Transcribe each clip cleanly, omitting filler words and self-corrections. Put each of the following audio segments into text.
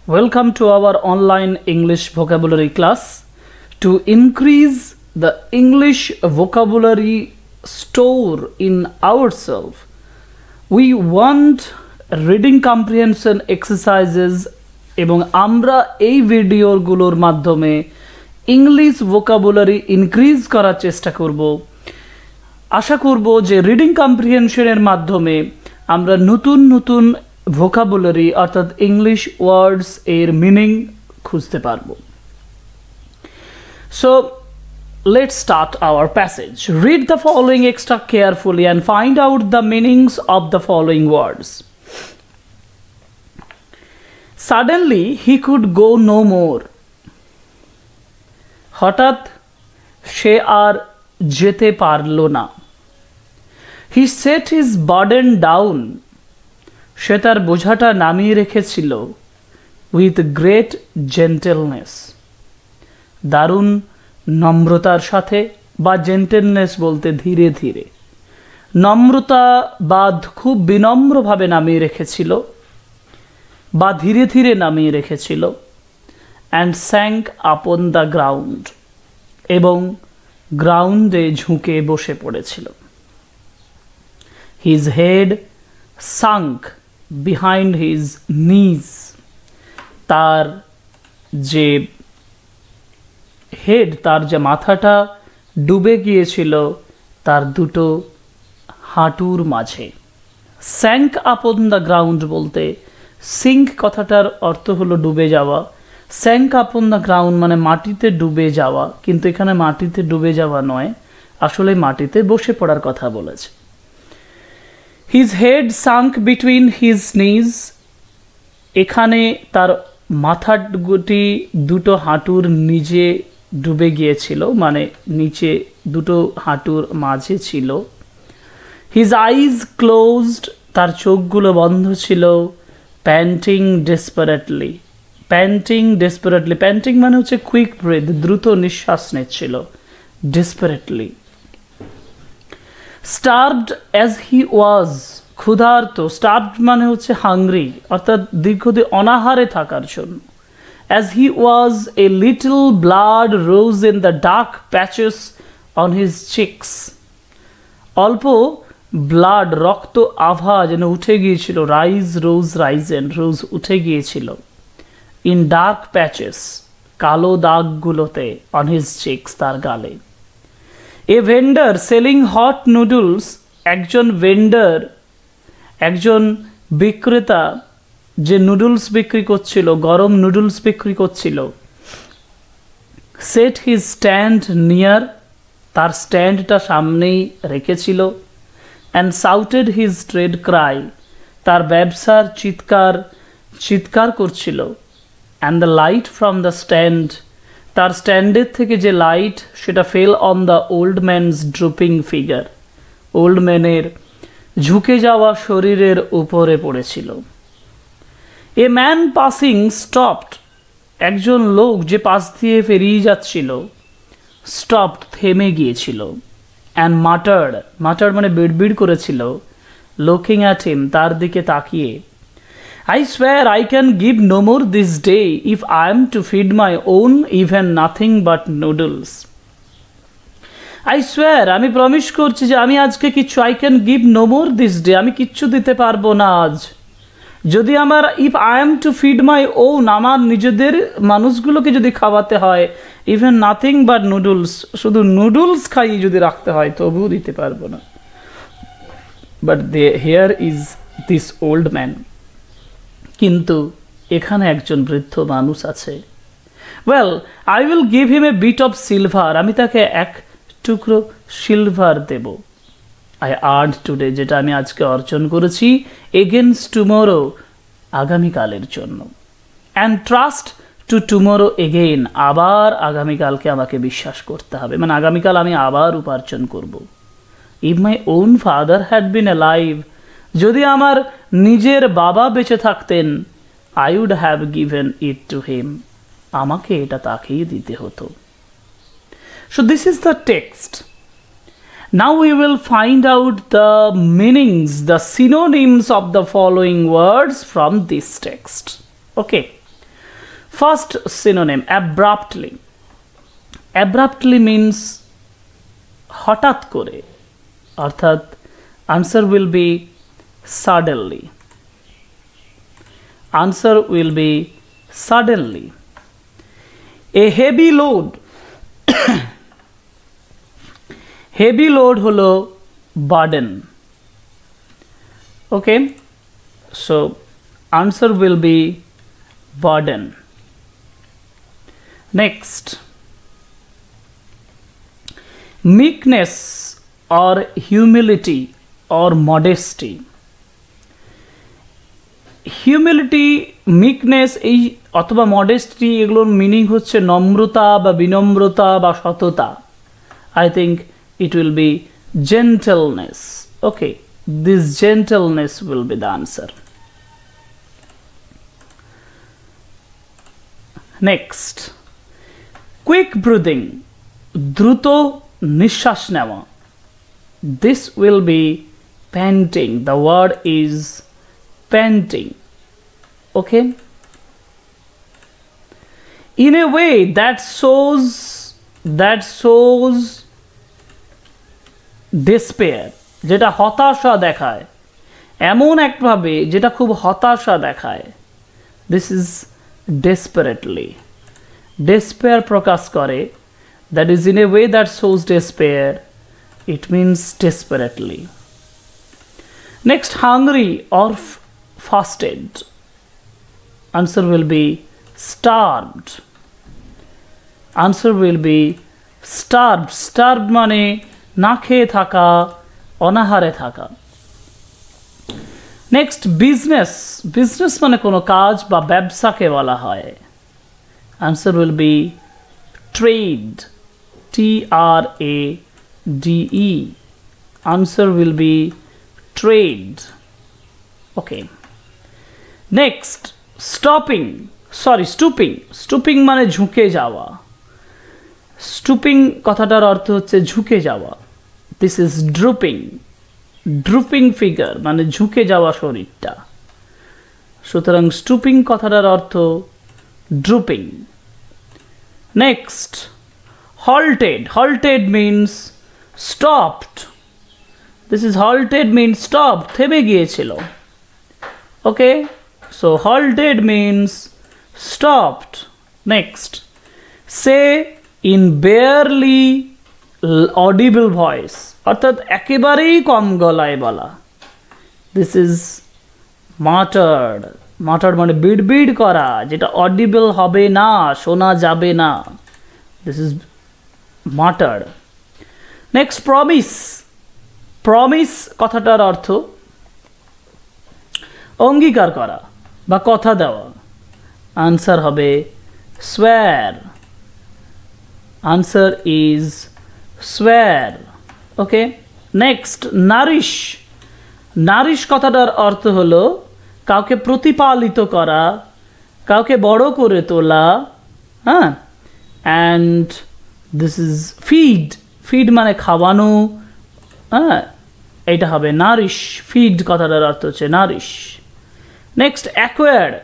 Welcome to our online English vocabulary class. To increase the English vocabulary store in ourselves, we want reading comprehension exercises এবং আমরা এই ভিডিওগুলোর মাধ্যমে English vocabulary increase করার চেষ্টা করব। আশা করব যে রিডিং কম্প্রিহেনশনের মাধ্যমে আমরা নতুন নতুন ভোকাবুলারি অর্থাৎ ইংলিশ ওয়ার্ডস এর মিনিং খুঁজতে পারব। So let's start our passage. Read the following extra carefully and find out the meanings of the following words. Suddenly he could go no more. হঠাৎ সে আর যেতে পারল না। He set his burden down. সে তার বোঝাটা নামিয়ে রেখেছিল with great gentleness. দারুণ নম্রতার সাথে বা জেন্টেলনেস বলতে ধীরে ধীরে, নম্রতা বা খুব বিনম্রভাবে নামিয়ে রেখেছিল বা ধীরে ধীরে নামিয়ে রেখেছিল। and sank upon the ground এবং গ্রাউন্ডে ঝুঁকে বসে পড়েছিল। his head sunk behind his knees. তার যে হেড, তার যে মাথাটা ডুবে গিয়েছিল তার দুটো হাঁটুর মাঝে। sank upon the ground বলতে সিঙ্ক কথাটার অর্থ হলো ডুবে যাওয়া। sank upon the ground মানে মাটিতে ডুবে যাওয়া, কিন্তু এখানে মাটিতে ডুবে যাওয়া নয়, আসলে মাটিতে বসে পড়ার কথা বলেছে। his head sunk between his knees, এখানে তার মাথার গুটি দুটো হাঁটুর নিচে ডুবে গিয়েছিল, মানে নিচে দুটো হাঁটুর মাঝে ছিল। his eyes closed, তার চোখগুলো বন্ধ ছিল। panting desperately, panting desperately, panting মানে হচ্ছে কুইক ব্রেথ, দ্রুত নিঃশ্বাস নিচ্ছিল। desperately. starved as he was, ক্ষুধার্ত। starved মানে হচ্ছে হাংরি, অর্থাৎ দীর্ঘদিন অনাহারে থাকার জন্য। as he was, a little blood rose in the dark patches on his cheeks. অল্প ব্লাড, রক্ত আভা যেন উঠে গিয়েছিল। রাইজ, রোজ, রাইজেন, রোজ উঠে গিয়েছিল। ইন ডার্ক প্যাচেস, কালো দাগগুলোতে। অন হিজ চিক্স, তার গালে। এ ভেন্ডার সেলিং হট নুডলস, একজন ভেন্ডার, একজন বিক্রেতা যে নুডলস বিক্রি করছিল, গরম নুডলস বিক্রি করছিল। সেট হিজ স্ট্যান্ড নিয়ার, তার স্ট্যান্ডটা সামনেই রেখেছিল। and shouted his trade cry, তার ব্যবসার চিৎকার করছিল। and the light from the stand, তার স্ট্যান্ডের থেকে যে লাইট সেটা fell on the old man's drooping figure, old ম্যানের ঝুঁকে যাওয়া শরীরের উপরে পড়েছিল। a man passing stopped, একজন লোক যে পাশ দিয়ে পেরিয়ে যাচ্ছিল stopped, থেমে গিয়েছিল। and muttered, muttered মানে বিড়বিড় করেছিল। looking at him, তার দিকে তাকিয়ে। I swear I can give no more this day if I am to feed my own even nothing but noodles. I swear, আমি প্রমিস করছি যে আমি আজকে কিচ্ছু, I can give no more this day, আমি কিচ্ছু দিতে পারবো না আজ। যদি আমার if I am to feed my own, আমার নিজেদের মানুষগুলোকে যদি খাওয়াতে হয়, even nothing but noodles, শুধু নুডলস খাইয়ে যদি রাখতে হয় তবুও দিতে পারবো না। but here is this old man, কিন্তু এখানে একজন বৃদ্ধ মানুষ আছে। well, I will give him a bit of silver, আমি তাকে এক টুকরো সিলভার দেব। I earned today, যেটা আমি আজকে অর্জন করেছি, against tomorrow, আগামীকালের জন্য। and trust to tomorrow again, আবার আগামীকালকে আমাকে বিশ্বাস করতে হবে, মানে আগামীকাল আমি আবার উপার্জন করব। if my own father had been alive, যদি আমার নিজের বাবা বেঁচে থাকতেন, I would have given it to him, আমাকে এটা তাকেই দিতে হতো। so this is the text. Now we will find out the meanings, the synonyms of the following words from this text. Okay, First synonym, abruptly. Abruptly means হঠাৎ করে, অর্থাৎ answer will be suddenly. Answer will be suddenly. A heavy load. Heavy load হলো burden. Okay, so answer will be burden. Next, meekness or humility or modesty. Humility, meekness এই অথবা modesty এগুলোর meaning হচ্ছে নম্রতা বা বিনম্রতা বা সততা. I think it will be gentleness. Okay, this gentleness will be the answer. Next, quick breathing, দ্রুত নিঃশ্বাস নেওয়া. This will be panting. The word is panting. Okay, in a way that shows despair, যেটা হতাশা দেখায়, এমন একভাবে যেটা খুব হতাশা দেখায়. This is desperately. Despair প্রকাশ করে. That is in a way that shows despair. It means desperately. Next, hungry or fasted. Answer will be starved. Answer will be starved. Starved মানে না খেয়ে থাকা, অনাহারে থাকা. Next, business. বিজনেস মানে কোনো কাজ বা ব্যবসাকে বলা হয়. Answer will be trade. TRADE. Answer will be trade. Okay, next, stopping, sorry stooping. Stooping মানে ঝুঁকে যাওয়া. স্টুপিং কথাটার অর্থ হচ্ছে ঝুঁকে যাওয়া. This is drooping. Drooping figure মানে ঝুঁকে যাওয়া শরীরটা. সুতরাং স্টুপিং কথাটার অর্থ drooping. Next, halted. Halted means stopped. This is halted means stopped, থেমে গিয়েছিল. Okay, so halted means stopped. Next, say in barely audible voice, অর্থাৎ একেবারেই কম গলায় বলা. This is muttered. Muttered মানে বিড়বিড় করা, যেটা audible হবে না, শোনা যাবে না. This is muttered. Next, promise. Promise কথাটার অর্থ অঙ্গীকার করা বা কথা দেওয়া. আনসার হবে swear. Answer is swear. Okay, next, nourish. Nourish কথাটার অর্থ হলো কাউকে প্রতিপালিত করা, কাউকে বড় করে তোলা. হ্যাঁ, and this is feed. Feed মানে খাওয়ানো. হ্যাঁ, এটা হবে nourish. Feed কথাটার অর্থ হচ্ছে nourish. Next, acquire.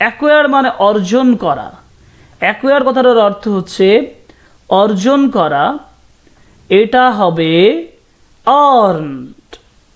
Acquire মানে অর্জন করা. Acquire কথাটার অর্থ হচ্ছে অর্জন করা. এটা হবে earned.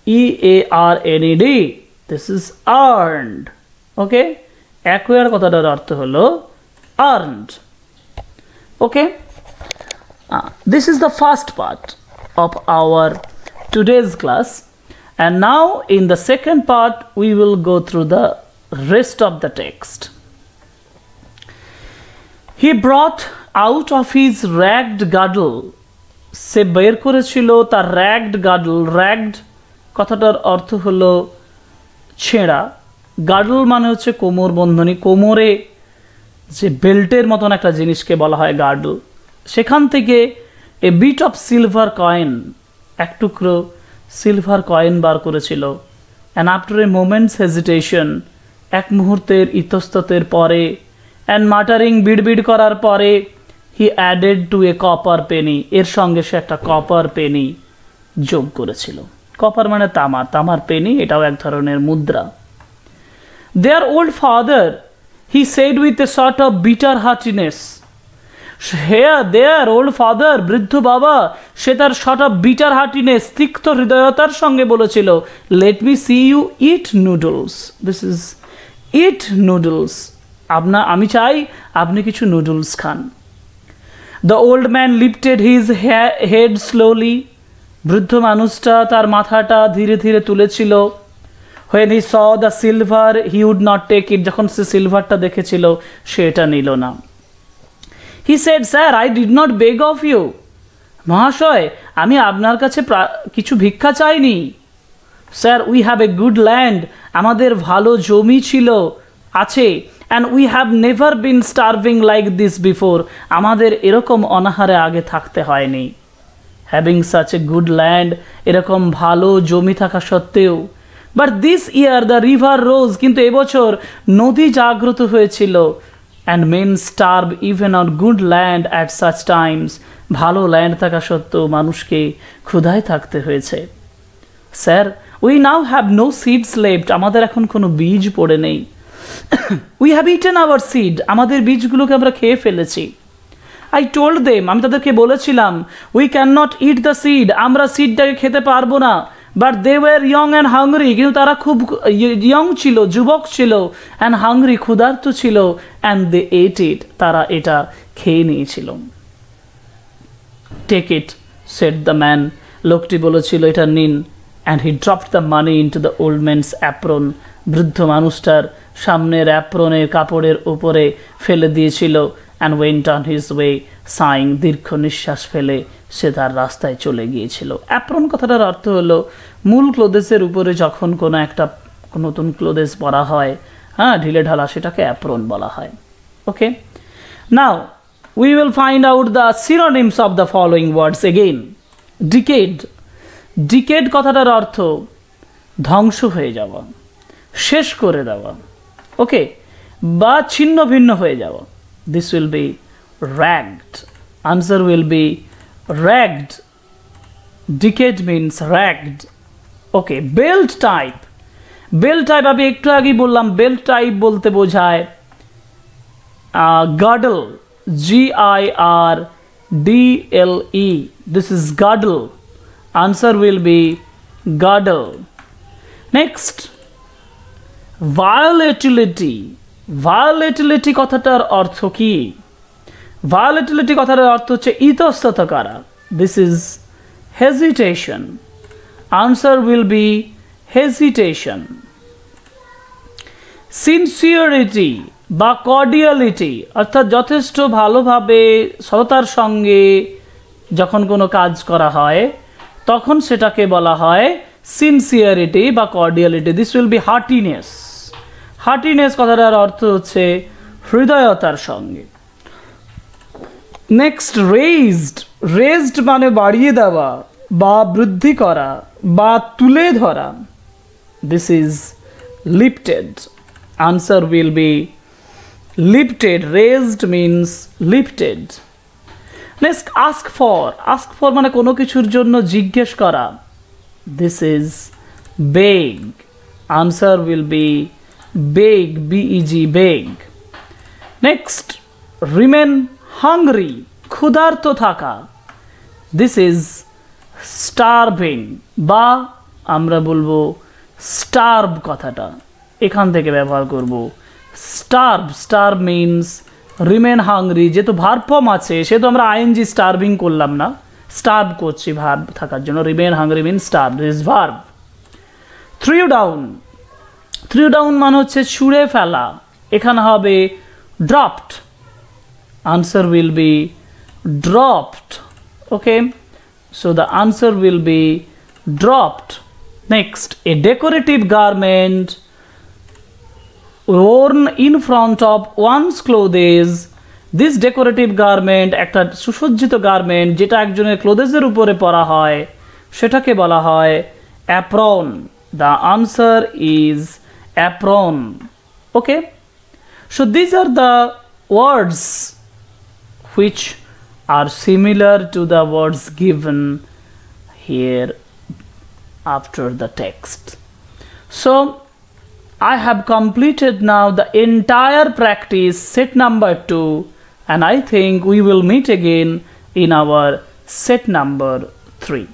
EARNED. This is earned. Okay, acquire কথাটার অর্থ হলো earned. Okay, this is the first part of our today's class, and now in the second part we will go through the rest of the text. He brought out of his ragged girdle. সে বের করেছিল তার ragged girdle. ragged কথাটার অর্থ হলো ছেঁড়া. girdle মানে হচ্ছে কোমর বন্ধনী, কোমরে যে বেল্টের মতন একটা জিনিসকে বলা হয় girdle. সেখান থেকে a bit of silver coin, এক টুকরো সিলভার কয়েন বার করেছিল. and after a moment's hesitation, এক মুহূর্তের ইতস্ততের পরে, and muttering, বিড়বিড় করার পরে, he added to a copper penny. এর সঙ্গে সে একটা কপার পেনি যোগ করেছিল. কপার মানে তামা, তামার পেনি, এটাও এক ধরনের মুদ্রা. their old father he said with a sort of bitter heartiness. Here, there, old father, বৃদ্ধ বাবা, সে তার sort of bitter heartiness, তিক্ত হৃদয়তার সঙ্গে বলেছিল, let me see you eat noodles. This is eat noodles. আমি চাই আপনি কিছু noodles Khan. The old man lifted his head slowly. বৃদ্ধ মানুষটা তার মাথাটা ধীরে ধীরে তুলেছিল। When he saw the silver, he would not take it. যখন সে সিলভারটা দেখেছিল, সে এটা নিল না। He said, sir, I did not beg of you. মহাশয়, আমি আপনার কাছে কিছু ভিক্ষা চাইনি। Sir, we have a good land. আমাদের ভালো জমি ছিল, আছে। And we have never been starving like this before. আমাদের এরকম অনাহারে আগে থাকতে হয়নি। Having such a good land, এরকম ভালো জমি থাকা সত্ত্বেও। But this year the river rose. কিন্তু এবছর নদী জাগ্রত হয়েছিল। And men starve even on good land at such times. ভালো ল্যান্ড থাকা সত্ত্বেও মানুষকে ক্ষুধায় থাকতে হয়েছে। Sir, we now have no seeds left. আমাদের এখন কোনো বীজ পড়ে নেই। We have eaten our seed. আমাদের বীজগুলোকে আমরা খেয়ে ফেলেছি। I told them, আমি তাদেরকে বলেছিলাম, we cannot eat the seed. আমরা সিডটাকে খেতে পারবো না। But they were young and hungry. কিন্তু তারা খুব ইয়ং ছিল, যুবক ছিল, and hungry, ক্ষুধার্ত ছিল, and they ate it. তারা এটা খেয়ে নিয়েছিল। Take it, said the man. লোকটি বলেছিল, এটা নিন। And he dropped the money into the old man's apron. বৃদ্ধ মানুষটার সামনের অ্যাপ্রনের কাপড়ের উপরে ফেলে দিয়েছিল। And went on his way, sighing. দীর্ঘ নিঃশ্বাস ফেলে সে তার রাস্তায় চলে গিয়েছিল। অ্যাপ্রন কথাটার অর্থ হলো মূল ক্লোদেসের উপরে যখন কোনো একটা নতুন ক্লোদেস পরা হয়, হ্যাঁ, ঢিলে ঢালা, সেটাকে অ্যাপ্রন বলা হয়। ওকে, নাও we will find out the synonyms of the following words again. Decade. Decade কথাটার অর্থ ধ্বংস হয়ে যাওয়া, শেষ করে দেওয়া, ওকে, বা ছিন্ন ভিন্ন হয়ে যাওয়া। This will be ragged. Answer will be ragged. Decade means ragged. Okay, belt type. Belt type আমি একটু আগেই বললাম, belt type বলতে বোঝায় girdle. Girdle. This is girdle. Answer will be girdle. Next, volatility. Volatility কথাটার অর্থ কি? Volatility কথাটার অর্থ হচ্ছে ইতস্তত করা। This is hesitation. Answer will be hesitation. Sincerity বা cordiality অর্থাৎ যথেষ্ট ভালোভাবে সততার সঙ্গে যখন কোনো কাজ করা হয় তখন সেটাকে বলা হয় sincerity বা cordiality. This will be heartiness. Heartiness কথাটার অর্থ হচ্ছে হৃদয়তার সঙ্গে। Next, raised. Raised মানে বাড়িয়ে দেওয়া বা বৃদ্ধি করা বা তুলে ধরা। This is lifted. Answer will be lifted. Raised means lifted. Next, ask for. Ask for মানে কোনো কিছুর জন্য জিজ্ঞেস করা। This is beg. Answer will be beg. B-E-G, beg. Next, remain hungry. ক্ষুধার্ত থাকা। This is starving বা আমরা বলবো starve কথাটা এখান থেকে ব্যবহার করব। starve. Starve means remain hungry. যেহেতু ভার্ব ফর্ম আছে সেহেতু আমরা ing starving করলাম না, starve করছি ভার্ব থাকার জন্য। remain hungry means starve. This is verb. threw down. threw down মানে হচ্ছে ছুঁড়ে ফেলা, এখানে হবে dropped. Answer will be dropped. Okay, so the answer will be dropped. Next, a decorative garment worn in front of one's clothes. This decorative garment একটা সুসজ্জিত garment যেটা একজনের ক্লোথেসের উপরে পরা হয় সেটাকে বলা হয় apron. The answer is apron. Okay, so these are the words which are similar to the words given here after the text. So I have completed now the entire practice set number 2, and I think we will meet again in our set number 3.